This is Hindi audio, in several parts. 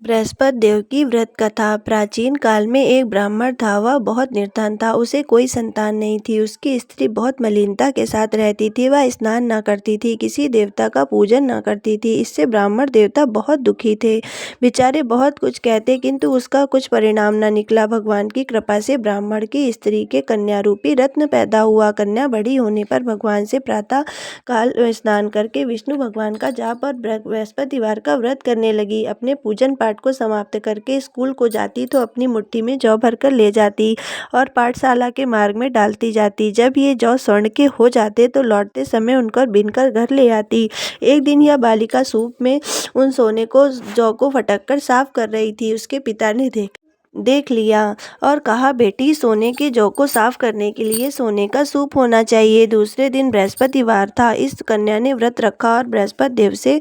बृहस्पति देव की व्रत कथा। प्राचीन काल में एक ब्राह्मण था। वह बहुत निर्धन था। उसे कोई संतान नहीं थी। उसकी स्त्री बहुत मलिनता के साथ रहती थी। वह स्नान न करती थी, किसी देवता का पूजन न करती थी। इससे ब्राह्मण देवता बहुत दुखी थे। बेचारे बहुत कुछ कहते किंतु उसका कुछ परिणाम न निकला। भगवान की कृपा से ब्राह्मण की स्त्री के कन्या रूपी रत्न पैदा हुआ। कन्या बड़ी होने पर भगवान से प्रातः काल स्नान करके विष्णु भगवान का जाप और बृहस्पतिवार का व्रत करने लगी। अपने पूजन पाठ को समाप्त करके स्कूल को जाती तो अपनी मुट्ठी में जौ भरकर ले जाती और पाठशाला के मार्ग में डालती जाती। जब ये जौ स्वर्ण के हो जाते तो लौटते समय उनको बीनकर घर ले आती। एक दिन यह बालिका सूप में उन सोने को जौ को फटक कर साफ कर रही थी। उसके पिता ने देख लिया और कहा, बेटी, सोने के जौ को साफ करने के लिए सोने का सूप होना चाहिए। दूसरे दिन बृहस्पतिवार था। इस कन्या ने व्रत रखा और बृहस्पति देव से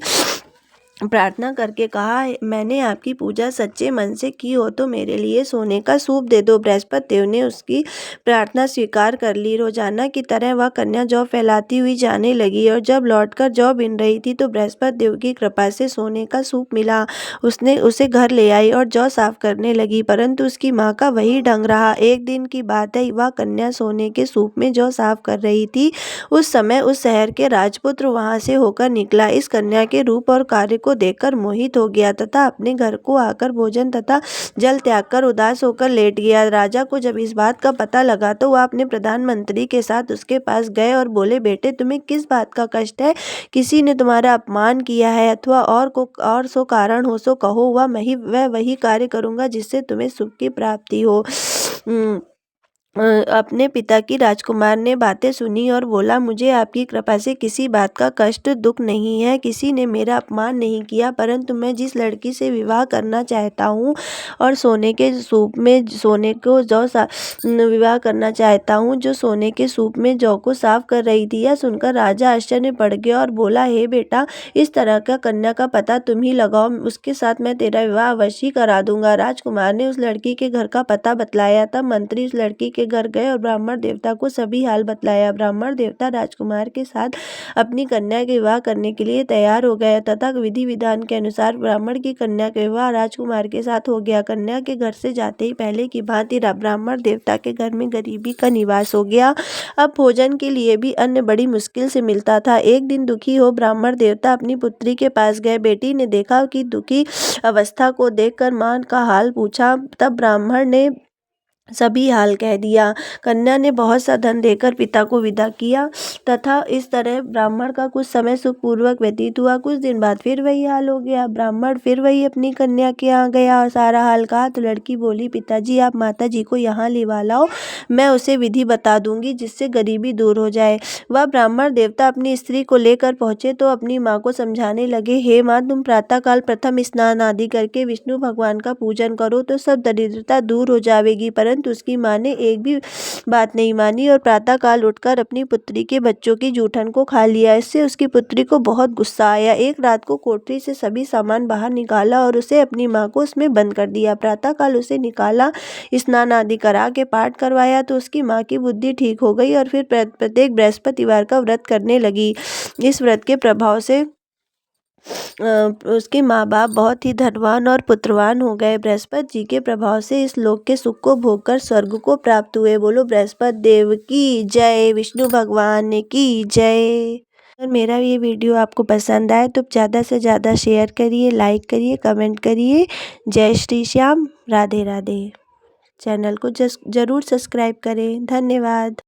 प्रार्थना करके कहा, मैंने आपकी पूजा सच्चे मन से की हो तो मेरे लिए सोने का सूप दे दो। बृहस्पति देव ने उसकी प्रार्थना स्वीकार कर ली। रोजाना की तरह वह कन्या जौ फैलाती हुई जाने लगी और जब लौटकर जौ बिन रही थी तो बृहस्पति देव की कृपा से सोने का सूप मिला। उसने उसे घर ले आई और जौ साफ करने लगी, परंतु उसकी माँ का वही ढंग रहा। एक दिन की बात है, वह कन्या सोने के सूप में जौ साफ कर रही थी। उस समय उस शहर के राजपुत्र वहां से होकर निकला। इस कन्या के रूप और कार्य को देखकर मोहित हो गया तथा अपने घर को आकर भोजन तथा जल त्याग कर उदास होकर लेट गया। राजा को जब इस बात का पता लगा तो वह अपने प्रधानमंत्री के साथ उसके पास गए और बोले, बेटे, तुम्हें किस बात का कष्ट है? किसी ने तुम्हारा अपमान किया है अथवा और सो कारण हो सो कहो, वह वही कार्य करूंगा जिससे तुम्हें सुख की प्राप्ति हो। अपने पिता की राजकुमार ने बातें सुनी और बोला, मुझे आपकी कृपा से किसी बात का कष्ट दुख नहीं है। किसी ने मेरा अपमान नहीं किया, परंतु मैं जिस लड़की से विवाह करना चाहता हूँ और सोने के सूप में सोने को जौ विवाह करना चाहता हूँ, जो सोने के सूप में जौ को साफ कर रही थी। यह सुनकर राजा आश्चर्य में पड़ गया और बोला, हे बेटा, इस तरह का कन्या का पता तुम ही लगाओ, उसके साथ मैं तेरा विवाह अवश्य करा दूंगा। राजकुमार ने उस लड़की के घर का पता बतलाया। तब मंत्री उस लड़की के घर गए और ब्राह्मण देवता को सभी हाल बतलाया। ब्राह्मण देवता राजकुमार के साथ अपनी कन्या के विवाह करने के लिए तैयार हो गए तथा विधि विधान के अनुसार ब्राह्मण की कन्या का विवाह राजकुमार के साथ हो गया। कन्या के घर से जाते ही पहले की भांति ब्राह्मण देवता के घर में गरीबी का निवास हो गया। अब भोजन के लिए भी अन्न बड़ी मुश्किल से मिलता था। एक दिन दुखी हो ब्राह्मण देवता अपनी पुत्री के पास गए। बेटी ने देखा कि दुखी अवस्था को देखकर मां का हाल पूछा। तब ब्राह्मण ने सभी हाल कह दिया। कन्या ने बहुत सा धन देकर पिता को विदा किया तथा इस तरह ब्राह्मण का कुछ समय सुखपूर्वक व्यतीत हुआ। कुछ दिन बाद फिर वही हाल हो गया। ब्राह्मण फिर वही अपनी कन्या के यहाँ गया और सारा हाल कहा तो लड़की बोली, पिताजी, आप माता जी को यहाँ लिवा लाओ, मैं उसे विधि बता दूंगी जिससे गरीबी दूर हो जाए। वह ब्राह्मण देवता अपनी स्त्री को लेकर पहुंचे तो अपनी माँ को समझाने लगे, हे माँ, तुम प्रातःकाल प्रथम स्नान आदि करके विष्णु भगवान का पूजन करो तो सब दरिद्रता दूर हो जाएगी। परंतु उसकी माँ ने एक भी बात नहीं मानी और प्रातःकाल उठकर अपनी पुत्री के बच्चों की जूठन को खा लिया। इससे उसकी पुत्री को बहुत गुस्सा आया। एक रात को कोठरी से सभी सामान बाहर निकाला और उसे अपनी माँ को उसमें बंद कर दिया। प्रातःकाल उसे निकाला, स्नान आदि करा के पाठ करवाया तो उसकी माँ की बुद्धि ठीक हो गई और फिर प्रत्येक बृहस्पतिवार का व्रत करने लगी। इस व्रत के प्रभाव से उसके माँ बाप बहुत ही धनवान और पुत्रवान हो गए। बृहस्पति जी के प्रभाव से इस लोक के सुख को भोगकर स्वर्ग को प्राप्त हुए। बोलो बृहस्पति देव की जय, विष्णु भगवान की जय। अगर मेरा ये वीडियो आपको पसंद आए तो ज़्यादा से ज़्यादा शेयर करिए, लाइक करिए, कमेंट करिए। जय श्री श्याम, राधे राधे। चैनल को जरूर सब्सक्राइब करें। धन्यवाद।